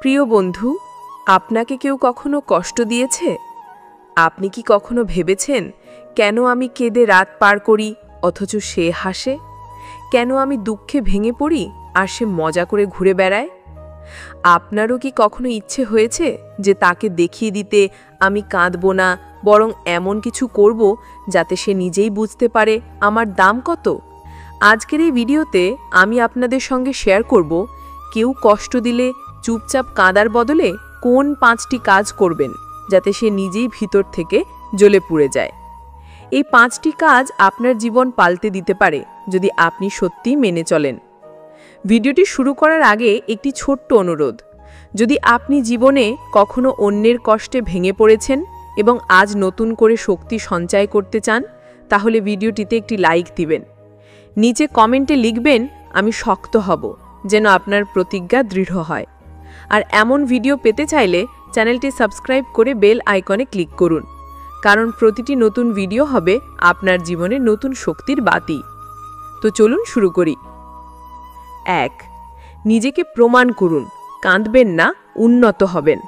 প্রিয় বন্ধু, আপনাকে কেউ কখনো কষ্ট দিয়েছে? আপনি কি কখনো ভেবেছেন, কেন আমি কেঁদে রাত পার করি অথচ সে হাসে? কেন আমি দুঃখে ভেঙে পড়ি আর সে মজা করে ঘুরে বেড়ায়? আপনারও কি কখনো ইচ্ছে হয়েছে যে তাকে দেখিয়ে দিতে আমি কাঁদব না, বরং এমন কিছু করব যাতে সে নিজেই বুঝতে পারে আমার দাম কত? আজকের এই ভিডিওতে আমি আপনাদের সঙ্গে শেয়ার করব, কেউ কষ্ট দিলে চুপচাপ কাঁদার বদলে কোন 5টি কাজ করবেন যাতে সে নিজেই ভিতর থেকে জ্বলে পুড়ে যায়। এই 5টি কাজ আপনার জীবন পাল্টে দিতে পারে যদি আপনি সত্যিই মেনে চলেন। ভিডিওটি শুরু করার আগে একটি ছোট্ট অনুরোধ, যদি আপনি জীবনে কখনো অন্যের কষ্টে ভেঙে পড়েছেন এবং আজ নতুন করে শক্তি সঞ্চয় করতে চান, তাহলে ভিডিওটিতে একটি লাইক দিবেন। নিচে কমেন্টে লিখবেন, আমি শক্ত হব, যেন আপনার প্রতিজ্ঞা দৃঢ় হয়। আর এমন ভিডিও পেতে চাইলে চ্যানেলটি সাবস্ক্রাইব করে বেল আইকনে ক্লিক করুন, কারণ প্রতিটি নতুন ভিডিও হবে আপনার জীবনে নতুন শক্তির বাতি। তো চলুন শুরু করি। 1. নিজেকে প্রমাণ করুন, কাঁদবেন না, উন্নত হবেন।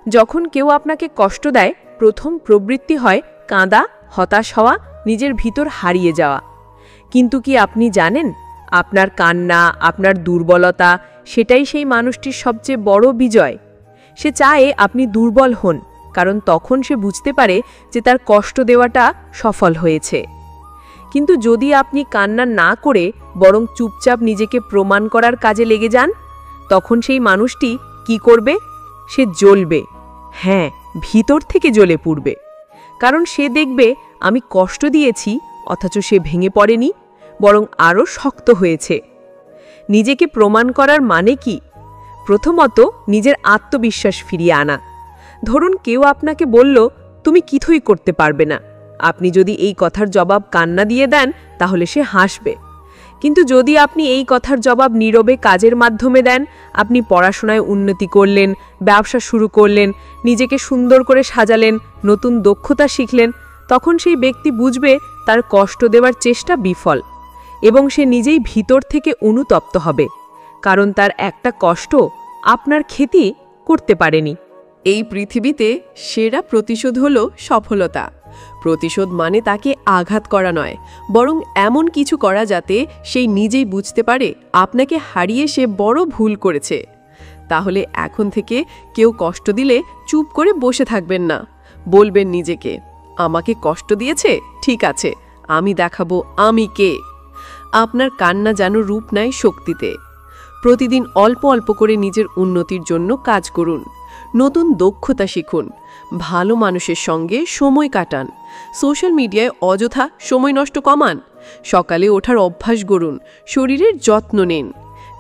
যখন কেউ আপনাকে কষ্ট দেয়, প্রথম প্রবৃত্তি হয় কাঁদা, হতাশ হওয়া, নিজের ভিতর হারিয়ে যাওয়া। কিন্তু কি আপনি জানেন, আপনার কান্না, আপনার দুর্বলতা, সেটাই সেই মানুষটির সবচেয়ে বড় বিজয়। সে চায় আপনি দুর্বল হন, কারণ তখন সে বুঝতে পারে যে তার কষ্ট দেওয়াটা সফল হয়েছে। কিন্তু যদি আপনি কান্না না করে বরং চুপচাপ নিজেকে প্রমাণ করার কাজে লেগে যান, তখন সেই মানুষটি কি করবে? সে জ্বলবে। হ্যাঁ, ভিতর থেকে জ্বলে পুড়বে। কারণ সে দেখবে আমি কষ্ট দিয়েছি, অথচ সে ভেঙে পড়েনি, বরং আরও শক্ত হয়েছে। নিজেকে প্রমাণ করার মানে কি? প্রথমত, নিজের আত্মবিশ্বাস ফিরিয়ে আনা। ধরুন কেউ আপনাকে বলল, তুমি কিছুই করতে পারবে না। আপনি যদি এই কথার জবাব কান্না দিয়ে দেন, তাহলে সে হাসবে। কিন্তু যদি আপনি এই কথার জবাব নীরবে কাজের মাধ্যমে দেন, আপনি পড়াশোনায় উন্নতি করলেন, ব্যবসা শুরু করলেন, নিজেকে সুন্দর করে সাজালেন, নতুন দক্ষতা শিখলেন, তখন সেই ব্যক্তি বুঝবে তার কষ্ট দেওয়ার চেষ্টা বিফল, এবং সে নিজেই ভিতর থেকে অনুতপ্ত হবে, কারণ তার একটা কষ্ট আপনার ক্ষতি করতে পারেনি। এই পৃথিবীতে সেরা প্রতিশোধ হলো সফলতা। প্রতিশোধ মানে তাকে আঘাত করা নয়, বরং এমন কিছু করা যাতে সেই নিজেই বুঝতে পারে আপনাকে হারিয়ে সে বড় ভুল করেছে। তাহলে এখন থেকে কেউ কষ্ট দিলে চুপ করে বসে থাকবেন না, বলবেন নিজেকে, আমাকে কষ্ট দিয়েছে, ঠিক আছে, আমি দেখাবো আমি কে। আপনার কান্না যেন রূপ নেয় শক্তিতে। প্রতিদিন অল্প অল্প করে নিজের উন্নতির জন্য কাজ করুন, নতুন দক্ষতা শিখুন, ভালো মানুষের সঙ্গে সময় কাটান, সোশ্যাল মিডিয়ায় অযথা সময় নষ্ট কমান, সকালে ওঠার অভ্যাস গড়ুন, শরীরের যত্ন নিন।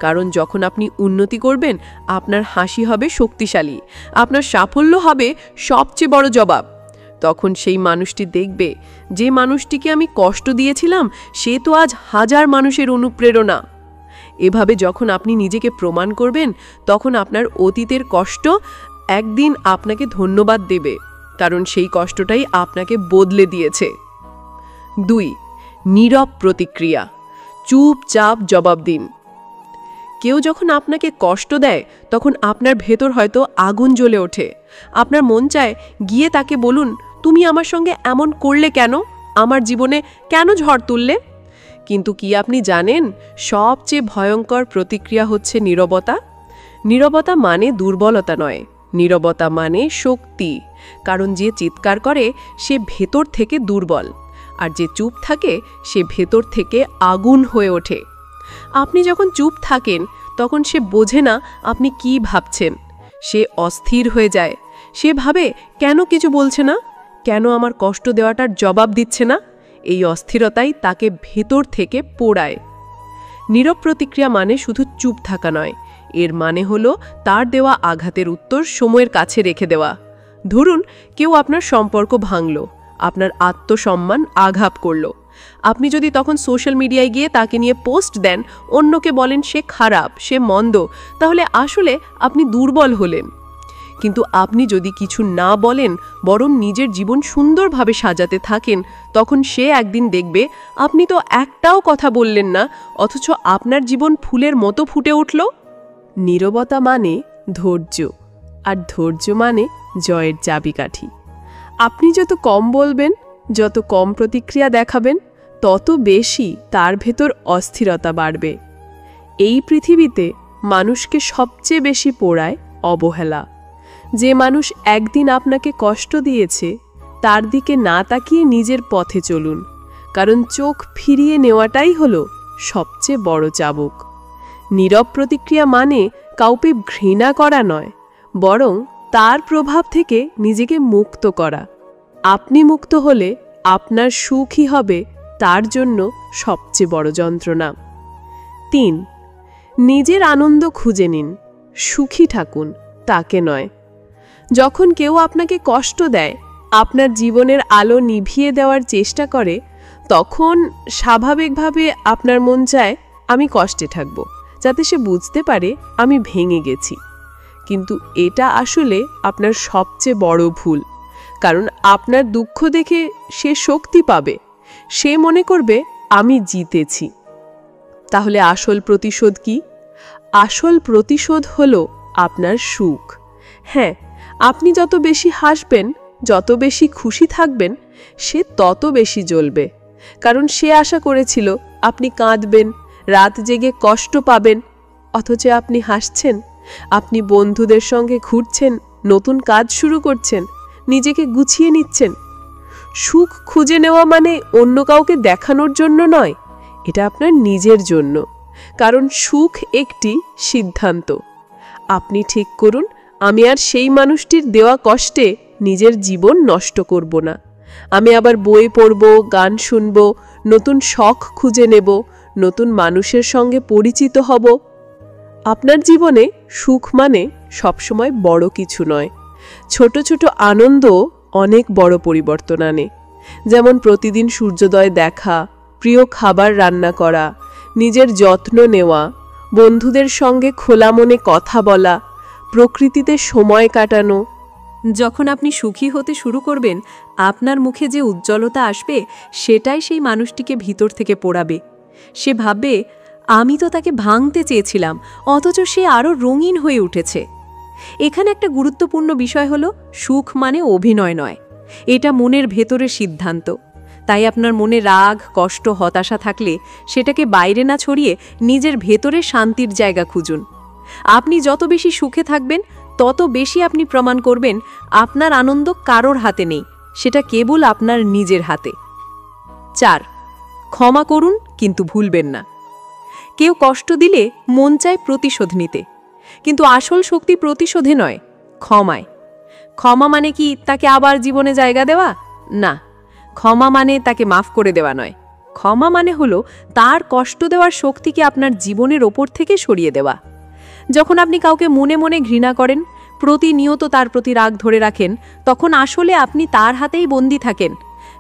কারণ যখন আপনি উন্নতি করবেন, আপনার হাসি হবে শক্তিশালী, আপনার সাফল্য হবে সবচেয়ে বড় জবাব। তখন সেই মানুষটি দেখবে, যে মানুষটিকে আমি কষ্ট দিয়েছিলাম সে তো আজ হাজার মানুষের অনুপ্রেরণা। এভাবে যখন আপনি নিজেকে প্রমাণ করবেন, তখন আপনার অতীতের কষ্ট একদিন আপনাকে ধন্যবাদ দেবে, কারণ সেই কষ্টটাই আপনাকে বদলে দিয়েছে। 2. নীরব প্রতিক্রিয়া, চুপচাপ জবাব দিন। কেউ যখন আপনাকে কষ্ট দেয়, তখন আপনার ভেতর হয়তো আগুন জ্বলে ওঠে। আপনার মন চায় গিয়ে তাকে বলুন, তুমি আমার সঙ্গে এমন করলে কেন? আমার জীবনে কেন ঝড় তুললে? কিন্তু কি আপনি জানেন, সবচেয়ে ভয়ঙ্কর প্রতিক্রিয়া হচ্ছে নীরবতা। নীরবতা মানে দুর্বলতা নয়, নীরবতা মানে শক্তি। কারণ যে চিৎকার করে সে ভেতর থেকে দুর্বল, আর যে চুপ থাকে সে ভেতর থেকে আগুন হয়ে ওঠে। আপনি যখন চুপ থাকেন, তখন সে বোঝে না আপনি কি ভাবছেন। সে অস্থির হয়ে যায়। সে ভাবে, কেন কিছু বলছে না, কেন আমার কষ্ট দেওয়াটার জবাব দিচ্ছে না। এই অস্থিরতাই তাকে ভেতর থেকে পোড়ায়। নীরব প্রতিক্রিয়া মানে শুধু চুপ থাকা নয়, এর মানে হলো তার দেওয়া আঘাতের উত্তর সময়ের কাছে রেখে দেওয়া। ধরুন কেউ আপনার সম্পর্ক ভাঙল, আপনার আত্মসম্মান আঘাত করল। আপনি যদি তখন সোশ্যাল মিডিয়ায় গিয়ে তাকে নিয়ে পোস্ট দেন, অন্যকে বলেন সে খারাপ, সে মন্দ, তাহলে আসলে আপনি দুর্বল হলেন। কিন্তু আপনি যদি কিছু না বলেন, বরং নিজের জীবন সুন্দরভাবে সাজাতে থাকেন, তখন সে একদিন দেখবে আপনি তো একটাও কথা বললেন না, অথচ আপনার জীবন ফুলের মতো ফুটে উঠল। নীরবতা মানে ধৈর্য, আর ধৈর্য মানে জয়ের চাবিকাঠি। আপনি যত কম বলবেন, যত কম প্রতিক্রিয়া দেখাবেন, তত বেশি তার ভেতর অস্থিরতা বাড়বে। এই পৃথিবীতে মানুষকে সবচেয়ে বেশি পোড়ায় অবহেলা। যে মানুষ একদিন আপনাকে কষ্ট দিয়েছে, তার দিকে না তাকিয়ে নিজের পথে চলুন, কারণ চোখ ফিরিয়ে নেওয়াটাই হলো সবচেয়ে বড় চাবুক। নীরব প্রতিক্রিয়া মানে কাউকে ঘৃণা করা নয়, বরং তার প্রভাব থেকে নিজেকে মুক্ত করা। আপনি মুক্ত হলে আপনার সুখই হবে তার জন্য সবচেয়ে বড় যন্ত্রণা। 3. নিজের আনন্দ খুঁজে নিন, সুখী থাকুন, তাকে নয়। যখন কেউ আপনাকে কষ্ট দেয়, আপনার জীবনের আলো নিভিয়ে দেওয়ার চেষ্টা করে, তখন স্বাভাবিকভাবে আপনার মন চায় আমি কষ্টে থাকব, যাতে সে বুঝতে পারে আমি ভেঙে গেছি। কিন্তু এটা আসলে আপনার সবচেয়ে বড় ভুল, কারণ আপনার দুঃখ দেখে সে শক্তি পাবে। সে মনে করবে আমি জিতেছি। তাহলে আসল প্রতিশোধ কি? আসল প্রতিশোধ হলো আপনার সুখ। হ্যাঁ, আপনি যত বেশি হাসবেন, যত বেশি খুশি থাকবেন, সে তত বেশি জ্বলবে। কারণ সে আশা করেছিল আপনি কাঁদবেন, রাত জেগে কষ্ট পাবেন, অথচ আপনি হাসছেন। আপনি বন্ধুদের সঙ্গে ঘুরছেন, নতুন কাজ শুরু করছেন, নিজেকে গুছিয়ে নিচ্ছেন। সুখ খুঁজে নেওয়া মানে অন্য কাউকে দেখানোর জন্য নয়, এটা আপনার নিজের জন্য। কারণ সুখ একটি সিদ্ধান্ত। আপনি ঠিক করুন, আমি আর সেই মানুষটির দেওয়া কষ্টে নিজের জীবন নষ্ট করব না। আমি আবার বই পড়ব, গান শুনব, নতুন শখ খুঁজে নেব, নতুন মানুষের সঙ্গে পরিচিত হব। আপনার জীবনে সুখ মানে সবসময় বড় কিছু নয়, ছোট ছোট আনন্দ অনেক বড় পরিবর্তন আনে। যেমন প্রতিদিন সূর্যোদয় দেখা, প্রিয় খাবার রান্না করা, নিজের যত্ন নেওয়া, বন্ধুদের সঙ্গে খোলা মনে কথা বলা, প্রকৃতিতে সময় কাটানো। যখন আপনি সুখী হতে শুরু করবেন, আপনার মুখে যে উজ্জ্বলতা আসবে, সেটাই সেই মানুষটিকে ভিতর থেকে পোড়াবে। সে ভাববে আমি তো তাকে ভাঙতে চেয়েছিলাম, অথচ সে আরও রঙিন হয়ে উঠেছে। এখানে একটা গুরুত্বপূর্ণ বিষয় হলো, সুখ মানে অভিনয় নয়, এটা মনের ভেতরের সিদ্ধান্ত। তাই আপনার মনে রাগ, কষ্ট, হতাশা থাকলে সেটাকে বাইরে না ছড়িয়ে নিজের ভেতরে শান্তির জায়গা খুঁজুন। আপনি যত বেশি সুখে থাকবেন, তত বেশি আপনি প্রমাণ করবেন আপনার আনন্দ কারোর হাতে নেই, সেটা কেবল আপনার নিজের হাতে। 4. ক্ষমা করুন, কিন্তু ভুলবেন না। কেউ কষ্ট দিলে মন চায় প্রতিশোধ নিতে, কিন্তু আসল শক্তি প্রতিশোধে নয়, ক্ষমায়। ক্ষমা মানে কি তাকে আবার জীবনে জায়গা দেওয়া? না, ক্ষমা মানে তাকে মাফ করে দেওয়া নয়। ক্ষমা মানে হলো তার কষ্ট দেওয়ার শক্তিকে আপনার জীবনের ওপর থেকে সরিয়ে দেওয়া। যখন আপনি কাউকে মনে মনে ঘৃণা করেন, প্রতিনিয়ত তার প্রতি রাগ ধরে রাখেন, তখন আসলে আপনি তার হাতেই বন্দী থাকেন।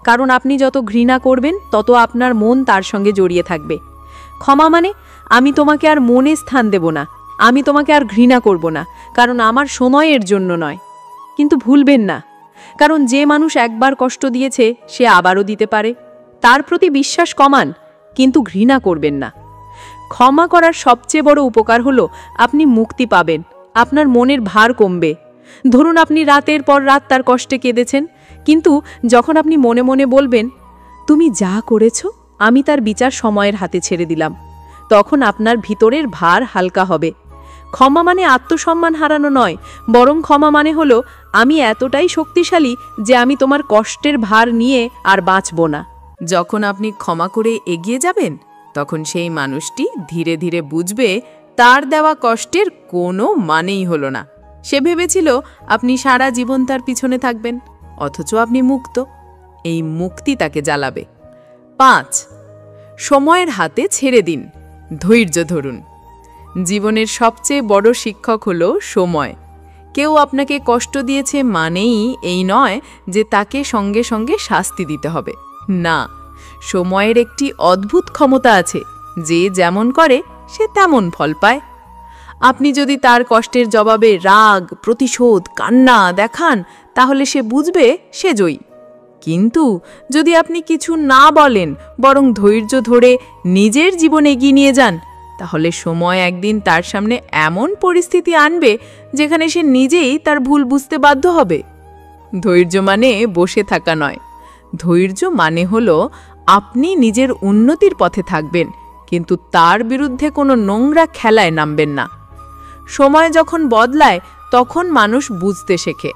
কারণ আপনি যত ঘৃণা করবেন, তত আপনার মন তার সঙ্গে জড়িয়ে থাকবে। ক্ষমা মানে আমি তোমাকে আর মনে স্থান দেব না, আমি তোমাকে আর ঘৃণা করব না, কারণ আমার সময়ের জন্য নয়। কিন্তু ভুলবেন না, কারণ যে মানুষ একবার কষ্ট দিয়েছে, সে আবারও দিতে পারে। তার প্রতি বিশ্বাস কমান, কিন্তু ঘৃণা করবেন না। ক্ষমা করার সবচেয়ে বড় উপকার হলো আপনি মুক্তি পাবেন, আপনার মনের ভার কমবে। ধরুন আপনি রাতের পর রাত তার কষ্টে কেঁদেছেন, কিন্তু যখন আপনি মনে মনে বলবেন তুমি যা করেছ, আমি তার বিচার সময়ের হাতে ছেড়ে দিলাম, তখন আপনার ভিতরের ভার হালকা হবে। ক্ষমা মানে আত্মসম্মান হারানো নয়, বরং ক্ষমা মানে হলো আমি এতটাই শক্তিশালী যে আমি তোমার কষ্টের ভার নিয়ে আর বাঁচব না। যখন আপনি ক্ষমা করে এগিয়ে যাবেন, তখন সেই মানুষটি ধীরে ধীরে বুঝবে তার দেওয়া কষ্টের কোনো মানেই হলো না। সে ভেবেছিল আপনি সারা জীবন তার পিছনে থাকবেন, অথচ আপনি মুক্ত। এই মুক্তি তাকে জ্বালাবে। 5. সময়ের হাতে ছেড়ে দিন, ধৈর্য ধরুন। জীবনের সবচেয়ে বড় শিক্ষক হলো সময়। কেউ আপনাকে কষ্ট দিয়েছে মানেই এই নয় যে তাকে সঙ্গে সঙ্গে শাস্তি দিতে হবে। না, সময়ের একটি অদ্ভুত ক্ষমতা আছে, যে যেমন করে সে তেমন ফল পায়। আপনি যদি তার কষ্টের জবাবে রাগ, প্রতিশোধ, কান্না দেখান, তাহলে সে বুঝবে সে জয়ী। কিন্তু যদি আপনি কিছু না বলেন, বরং ধৈর্য ধরে নিজের জীবন এগিয়ে নিয়ে যান, তাহলে সময় একদিন তার সামনে এমন পরিস্থিতি আনবে যেখানে সে নিজেই তার ভুল বুঝতে বাধ্য হবে। ধৈর্য মানে বসে থাকা নয়, ধৈর্য মানে হলো আপনি নিজের উন্নতির পথে থাকবেন, কিন্তু তার বিরুদ্ধে কোনো নোংরা খেলায় নামবেন না। সময় যখন বদলায় তখন মানুষ বুঝতে শেখে।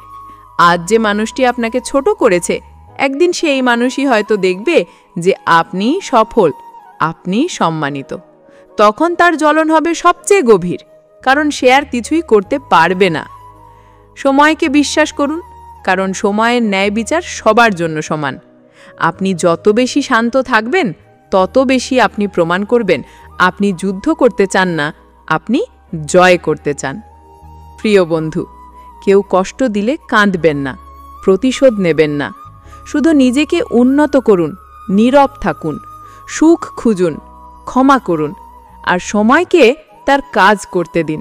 আজ যে মানুষটি আপনাকে ছোট করেছে, একদিন সেই মানুষই হয়তো দেখবে যে আপনি সফল, আপনি সম্মানিত। তখন তার জ্বলন হবে সবচেয়ে গভীর, কারণ সে আর কিছুই করতে পারবে না। সময়কে বিশ্বাস করুন, কারণ সময়ের ন্যায় বিচার সবার জন্য সমান। আপনি যত বেশি শান্ত থাকবেন তত বেশি আপনি প্রমাণ করবেন আপনি যুদ্ধ করতে চান না, আপনি জয় করতে চান। প্রিয় বন্ধু, কেউ কষ্ট দিলে কাঁদবেন না, প্রতিশোধ নেবেন না। শুধু নিজেকে উন্নত করুন, নীরব থাকুন, সুখ খুঁজুন, ক্ষমা করুন, আর সময়কে তার কাজ করতে দিন।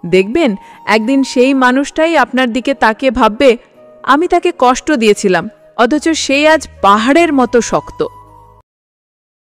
দেখবেন একদিন সেই মানুষটাই আপনার দিকে তাকিয়ে ভাববে, আমি তাকে কষ্ট দিয়েছিলাম, অথচ সে আজ পাহাড়ের মতো শক্ত।